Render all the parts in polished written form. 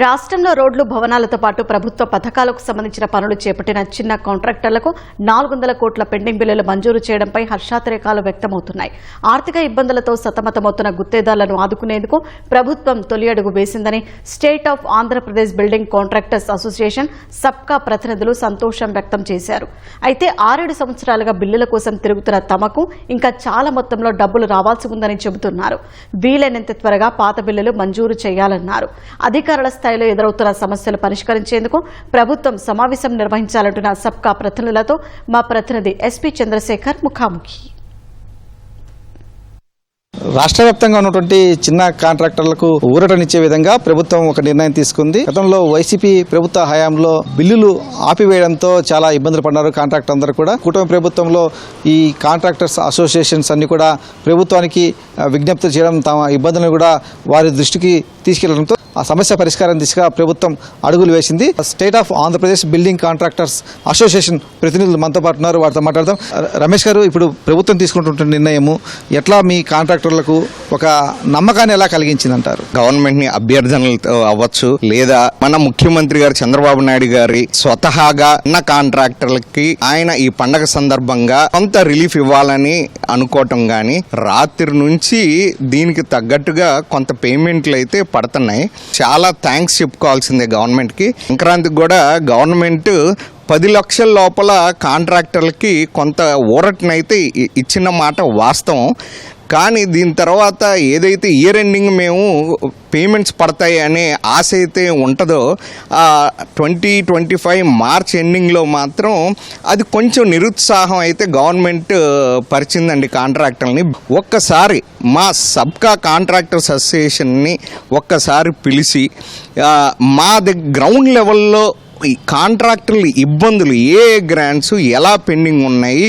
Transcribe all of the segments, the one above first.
రాష్ట్రంలో రోడ్లు భవనాలతో పాటు ప్రభుత్వ పథకాలకు సంబంధించిన పనులు చేపట్టిన చిన్న కాంట్రాక్టర్లకు 400 కోట్ల పెండింగ్ బిల్లులు మంజూరు చేయడంపై హర్షాతిరేకాలు వ్యక్తమవుతున్నాయి. ఆర్థిక ఇబ్బందులతో సతమతమవుతున్న గుత్తేదారులను ఆదుకునేందుకు ప్రభుత్వం తొలి అడుగు వేసిందని state of Andhra Pradesh building contractors association సబ్కా ప్రతినిధులు సంతోషం వ్యక్తం చేశారు. అయితే 6-7 సంవత్సరాలుగా బిల్లుల కోసం తిరుగుతున్న తమకు ఇంకా చాలా మొత్తంలో డబ్బులు రావాల్సి ఉందని చెబుతున్నారు. వీలైనంత త్వరగా పాత బిల్లులు మంజూరు చేయాలన్నారు. అధికారుల స్థాయిలో ఎదురవుతున్న సమస్యలు పరిష్కరించేందుకు ప్రభుత్వం సమావేశం నిర్వహించాలంటున్న సబ్కా ప్రతినిధులతో మా ప్రతినిధి ఎస్పీ చంద్రశేఖర్ ముఖాముఖి. రాష్ట్ర వ్యాప్తంగా ఉన్నటువంటి చిన్న కాంట్రాక్టర్లకు ఊరటనిచ్చే విధంగా ప్రభుత్వం ఒక నిర్ణయం తీసుకుంది. గతంలో వైసీపీ ప్రభుత్వ హయాంలో బిల్లులు ఆపివేయడంతో చాలా ఇబ్బందులు పడ్డారు కాంట్రాక్టర్ అందరూ కూడా. కూటమి ప్రభుత్వంలో ఈ కాంట్రాక్టర్స్ అసోసియేషన్స్ అన్ని కూడా ప్రభుత్వానికి విజ్ఞప్తి చేయడం, తమ ఇబ్బందులను కూడా వారి దృష్టికి తీసుకెళ్లడంతో ఆ సమస్య పరిష్కారం దిశగా ప్రభుత్వం అడుగులు వేసింది. State of Andhra Pradesh building contractors association ప్రతినిధులు మనతో పాటు ఉన్నారు, వారితో మాట్లాడదాం. రమేష్ గారు, ఇప్పుడు ప్రభుత్వం తీసుకుంటున్న నిర్ణయము ఎట్లా మీ కాంట్రాక్టర్లకు ఒక నమ్మకాన్ని ఎలా కలిగించిందంటారు? గవర్నమెంట్ ని అభ్యర్థనలతో అవ్వచ్చు, లేదా మన ముఖ్యమంత్రి గారు చంద్రబాబు నాయుడు గారి స్వతహాగా ఉన్న కాంట్రాక్టర్లకి ఆయన ఈ పండగ సందర్భంగా కొంత రిలీఫ్ ఇవ్వాలని అనుకోవటం గాని, రాత్రి నుంచి దీనికి తగ్గట్టుగా కొంత పేమెంట్లు అయితే పడుతున్నాయి. చాలా థ్యాంక్స్ చెప్పుకోవాల్సిందే గవర్నమెంట్ కి. సంక్రాంతికి కూడా గవర్నమెంట్ 10 లక్షల లోపల కాంట్రాక్టర్లకి కొంత ఊరటనైతే ఇచ్చిన మాట వాస్తవం. కానీ దీని తర్వాత ఏదైతే ఇయర్ ఎండింగ్ మేము పేమెంట్స్ పడతాయి అనే ఆశ అయితే ఉంటుందో 2025 మార్చ్ ఎండింగ్లో మాత్రం అది కొంచెం నిరుత్సాహం అయితే గవర్నమెంట్ పరిచిందండి కాంట్రాక్టర్ని. ఒక్కసారి మా సబ్కా కాంట్రాక్టర్స్ అసోసియేషన్ని ఒక్కసారి పిలిచి మా గ్రౌండ్ లెవెల్లో ఈ కాంట్రాక్టర్ల ఇబ్బందులు, ఏ గ్రాంట్స్ ఎలా పెండింగ్ ఉన్నాయి,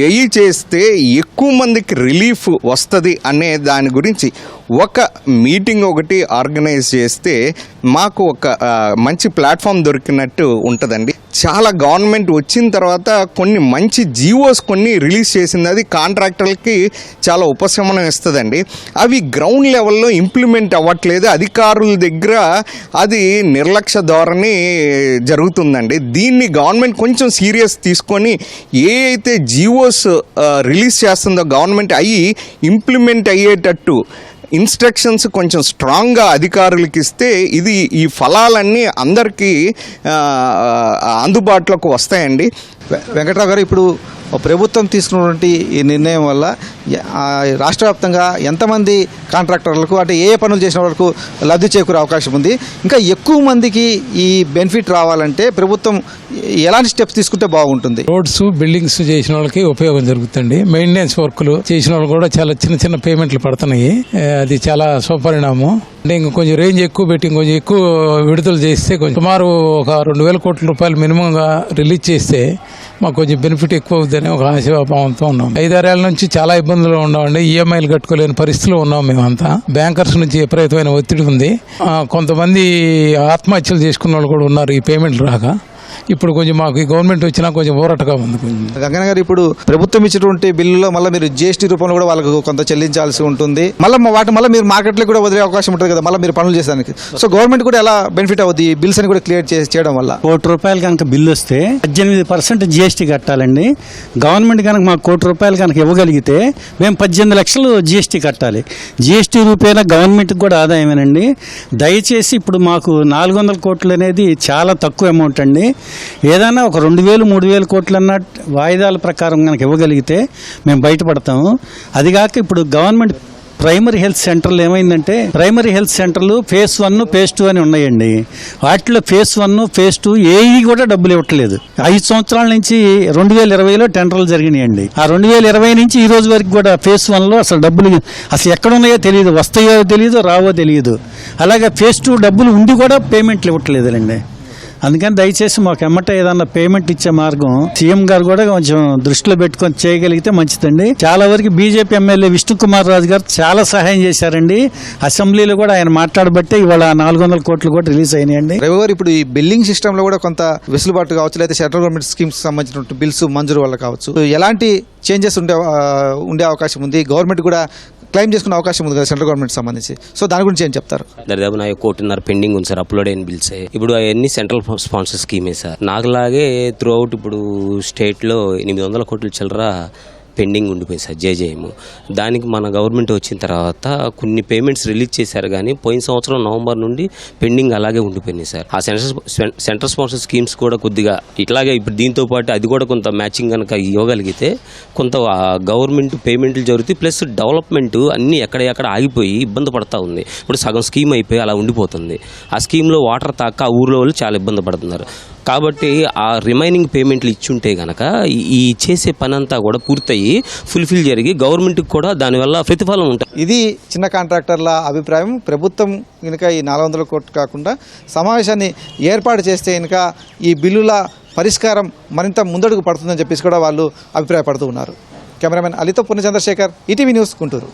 ఏవి చేస్తే ఎక్కువ మందికి రిలీఫ్ వస్తుంది అనే దాని గురించి ఒక మీటింగ్ ఒకటి ఆర్గనైజ్ చేస్తే మాకు ఒక మంచి ప్లాట్ఫామ్ దొరికినట్టు ఉంటుందండి. చాలా గవర్నమెంట్ వచ్చిన తర్వాత కొన్ని మంచి జీవోస్ కొన్ని రిలీజ్ చేసింది, అది కాంట్రాక్టర్లకి చాలా ఉపశమనం ఇస్తుందండి. అవి గ్రౌండ్ లెవెల్లో ఇంప్లిమెంట్ అవ్వట్లేదు, అధికారుల దగ్గర అది నిర్లక్ష్య ధోరణి జరుగుతుందండి. దీన్ని గవర్నమెంట్ కొంచెం సీరియస్ తీసుకొని ఏ అయితే జీవోస్ రిలీజ్ చేస్తుందో గవర్నమెంట్ అయ్యి ఇంప్లిమెంట్ అయ్యేటట్టు ఇన్స్ట్రక్షన్స్ కొంచెం స్ట్రాంగ్గా అధికారులకు ఇస్తే ఇది ఈ ఫలాలన్నీ అందరికీ అందుబాటులోకి వస్తాయండి. వెంకట్రావు గారు, ఇప్పుడు ప్రభుత్వం తీసుకున్నటువంటి ఈ నిర్ణయం వల్ల రాష్ట్ర వ్యాప్తంగా ఎంతమంది కాంట్రాక్టర్లకు అంటే ఏ పనులు చేసిన వరకు లబ్ధి చేకూరే అవకాశం ఉంది? ఇంకా ఎక్కువ మందికి ఈ బెనిఫిట్ రావాలంటే ప్రభుత్వం ఎలాంటి స్టెప్స్ తీసుకుంటే బాగుంటుంది? రోడ్స్, బిల్డింగ్స్ చేసిన వాళ్ళకి ఉపయోగం జరుగుతుంది. మెయింటెనెన్స్ వర్క్లు చేసిన వాళ్ళు కూడా చాలా చిన్న చిన్న పేమెంట్లు పడుతున్నాయి. అది చాలా శుభపరిణామం. అంటే ఇంకా కొంచెం రేంజ్ ఎక్కువ పెట్టి కొంచెం ఎక్కువ విడుదల చేస్తే కొంచెం సుమారు ఒక 2,000 కోట్ల రూపాయలు మినిమంగా రిలీజ్ చేస్తే మాకు కొంచెం బెనిఫిట్ ఎక్కువ అవుతుందని ఒక ఆశాభావంతో ఉన్నాం. 5-6 ఏళ్ల నుంచి చాలా ఇబ్బందులు ఉన్నామండి. ఈఎంఐలు కట్టుకోలేని పరిస్థితిలో ఉన్నాం మేమంతా. బ్యాంకర్స్ నుంచి విపరీతమైన ఒత్తిడి ఉంది. కొంతమంది ఆత్మహత్యలు చేసుకున్న వాళ్ళు కూడా ఉన్నారు ఈ పేమెంట్లు రాక. ఇప్పుడు కొంచెం మాకు ఈ గవర్నమెంట్ వచ్చినా కొంచెం ఊరటగా ఉంది. కొంచెం గంగన్న గారు, ఇప్పుడు ప్రభుత్వం ఇచ్చినటువంటి బిల్లులో మళ్ళీ మీరు జీఎస్టీ రూపంలో కూడా వాళ్ళకు కొంత చెల్లించాల్సి ఉంటుంది. మళ్ళీ మీరు మార్కెట్లో కూడా వదిలే అవకాశం ఉంటుంది కదా, మళ్ళీ మీరు పనులు చేసేదానికి. సో గవర్నమెంట్ కూడా ఎలా బెనిఫిట్ అవుతుంది ఈ బిల్స్ అని కూడా క్లియర్ చేయడం వల్ల? ₹1 కనుక బిల్లు వస్తే 18% జీఎస్టీ కట్టాలండి. గవర్నమెంట్ కనుక మాకు ₹1 కనుక ఇవ్వగలిగితే మేము 18 లక్షలు జీఎస్టీ కట్టాలి. జీఎస్టీ రూపేణా గవర్నమెంట్కి కూడా ఆదాయమేనండి. దయచేసి ఇప్పుడు మాకు 400 కోట్లు అనేది చాలా తక్కువ అమౌంట్ అండి. ఏదైనా ఒక 2,000-3,000 కోట్లు అన్న వాయిదాల ప్రకారం కనుక ఇవ్వగలిగితే మేము బయటపడతాము. అదిగాక ఇప్పుడు గవర్నమెంట్ ప్రైమరీ హెల్త్ సెంటర్లు ఏమైందంటే, ప్రైమరీ హెల్త్ సెంటర్లు ఫేజ్ 1, ఫేజ్ 2 అని ఉన్నాయండి. వాటిలో ఫేజ్ 1, ఫేజ్ 2 ఏవి కూడా డబ్బులు ఇవ్వట్లేదు. 5 సంవత్సరాల నుంచి 2020లో టెండర్లు జరిగినాయండి. ఆ 2020 నుంచి ఈ రోజు వరకు కూడా ఫేజ్ 1లో అసలు డబ్బులు అసలు ఎక్కడ ఉన్నాయో తెలియదు, వస్తాయో తెలియదు, రావో తెలియదు. అలాగే ఫేజ్ 2 డబ్బులు ఉండి కూడా పేమెంట్లు ఇవ్వట్లేదులేండి. అందుకని దయచేసి మాకు ఎమ్మట ఏదన్నా పేమెంట్ ఇచ్చే మార్గం సీఎం గారు కూడా కొంచెం దృష్టిలో పెట్టుకొని చేయగలిగితే మంచిదండి. చాలా వరకు బీజేపీ ఎమ్మెల్యే విష్ణుకుమార్ రాజు గారు చాలా సహాయం చేశారండి. అసెంబ్లీలో కూడా ఆయన మాట్లాడబట్టే ఇవాళ 400 కోట్లు కూడా రిలీజ్ అయినాయండి. రవి గారు, ఇప్పుడు ఈ బిల్డింగ్ సిస్టమ్ లో కూడా కొంత వెసులుబాటు కావచ్చు, లేదా సెంట్రల్ గవర్నమెంట్ స్కీమ్స్ సంబంధించిన బిల్స్ మంజూరు వల్ల కావచ్చు, ఎలాంటి చేంజెస్ ఉండే అవకాశం ఉంది? గవర్నమెంట్ కూడా క్లెయిమ్ చేసుకునే అవకాశం ఉంది కదా సెంట్రల్ గవర్నమెంట్ సంబంధించి. సో దాని గురించి ఏం చెప్తారు? దాదాపు నా 1.5 పెండింగ్ ఉంది సార్, అప్లోడ్ అయిన బిల్స్. ఇప్పుడు అవన్నీ సెంట్రల్ స్పాన్సర్ స్కీమే సార్. నాకులాగే త్రూ అవుట్ ఇప్పుడు స్టేట్లో 800 కోట్ల చిల్లర పెండింగ్ ఉండిపోయింది సార్ జేజేఎం. దానికి మన గవర్నమెంట్ వచ్చిన తర్వాత కొన్ని పేమెంట్స్ రిలీజ్ చేశారు, కానీ పోయిన సంవత్సరం నవంబర్ నుండి పెండింగ్ అలాగే ఉండిపోయినాయి సార్. ఆ సెంట్రల్ స్పాన్సర్ స్కీమ్స్ కూడా కొద్దిగా ఇట్లాగే ఇప్పుడు దీంతో పాటు అది కూడా కొంత మ్యాచింగ్ కనుక ఇవ్వగలిగితే కొంత గవర్నమెంట్ పేమెంట్లు జరుగుతాయి, ప్లస్ డెవలప్మెంట్ అన్నీ ఎక్కడెక్కడ ఆగిపోయి ఇబ్బంది పడతా ఉంది. ఇప్పుడు సగం స్కీమ్ అయిపోయి అలా ఉండిపోతుంది. ఆ స్కీమ్లో వాటర్ తాక ఆ ఊర్లో వాళ్ళు చాలా ఇబ్బంది పడుతున్నారు. కాబట్టి ఆ రిమైనింగ్ పేమెంట్లు ఇచ్చుంటే కనుక ఈ చేసే పని అంతా కూడా పూర్తయి ఫుల్ఫిల్ జరిగి గవర్నమెంట్కి కూడా దానివల్ల ప్రతిఫలం ఉంటుంది. ఇది చిన్న కాంట్రాక్టర్ల అభిప్రాయం. ప్రభుత్వం కనుక ఈ 400 కోట్లు కాకుండా సమావేశాన్ని ఏర్పాటు చేస్తే కనుక ఈ బిల్లుల పరిష్కారం మరింత ముందడుగు పడుతుందని చెప్పేసి కూడా వాళ్ళు అభిప్రాయపడుతూ ఉన్నారు. కెమెరామెన్ అలీతో పూర్ణ చంద్రశేఖర్, ఈటీవీ న్యూస్, గుంటూరు.